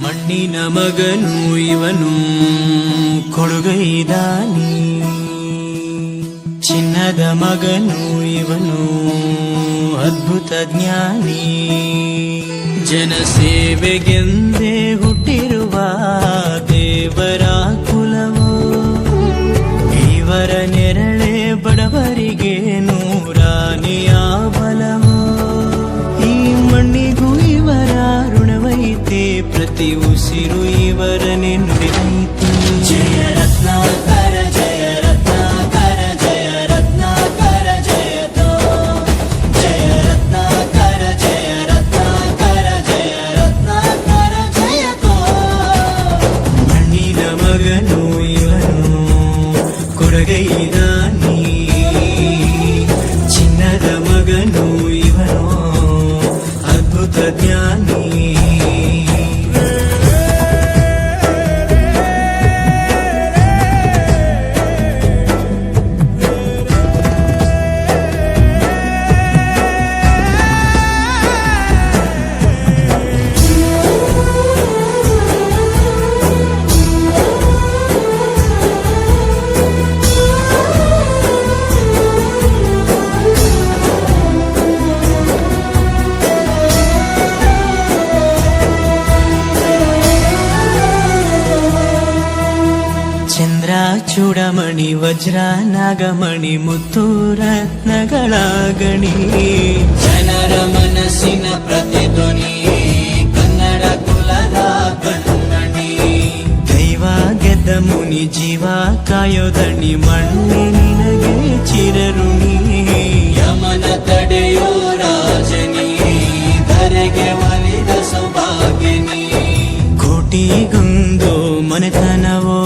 ಮಣ್ಣಿನ ಮಗನು ಇವನು ಕೊಡುಗೈದಾನಿ, ಚಿನ್ನದ ಮಗನು ಇವನು ಅದ್ಭುತ ಜ್ಞಾನಿ. ಜನಸೇವೆಗೆಂದೇ ಹುಟ್ಟಿರುವ ದೇವರ ಕುಲವೋ, ಇವರ ನೆರಳೆ ಬಡವರಿಗೆ ನೂರಾನೆಯ ಬಲವೋ. ಈ ಮಣ್ಣಿಗೂ ಇವರ ಋಣವೈತೆ, ಪ್ರತಿ ಉಸಿರು ಇವರನ್ನೇ ನುಡಿದೈತೆ. ಜಯ ರತ್ನಾಕರ ಜಯ ರತ್ನಾಕರ ಜಯ ರತ್ನಾಕರ ಜಯತೋ, ಜಯ ರತ್ನಾಕರ ಜಯ ರತ್ನಾಕರ ಜಯ ರತ್ನಾಕರ ಜಯತೋ. ಮಣ್ಣಿನ ಮಗನು ಇವನು ಕೊಡುಗೈದಾನಿ, ಚಿನ್ನದ ಮಗನು ಇವನು ಅದ್ಭುತ ಜ್ಞಾನಿ. ಚಂದ್ರ ಚೂಡಮಣಿ ವಜ್ರ ನಾಗಮಣಿ ಮುತ್ತು ರತ್ನಗಳ ಗಣಿ, ಜನರ ಮನಸ್ಸಿನ ಪ್ರತಿಧ್ವನಿ ಕನ್ನಡ ಕುಲದ ಕಣ್ಮಣಿ. ದೈವ ಗೆದ್ದ ಮುನಿ ಜೀವ ಕಾಯೋದಣಿ, ಮಣ್ಣೆ ನಿನಗೆ ಚಿರಋಣಿ. ಯಮನ ತಡೆಯೋ ರಾಜನಿ, ಧರೆಗೆ ಒಲಿದ ಸೌಭಾಗ್ಯನಿ. ಕೋಟಿಗೊಂದು ಮನೆತನವೋ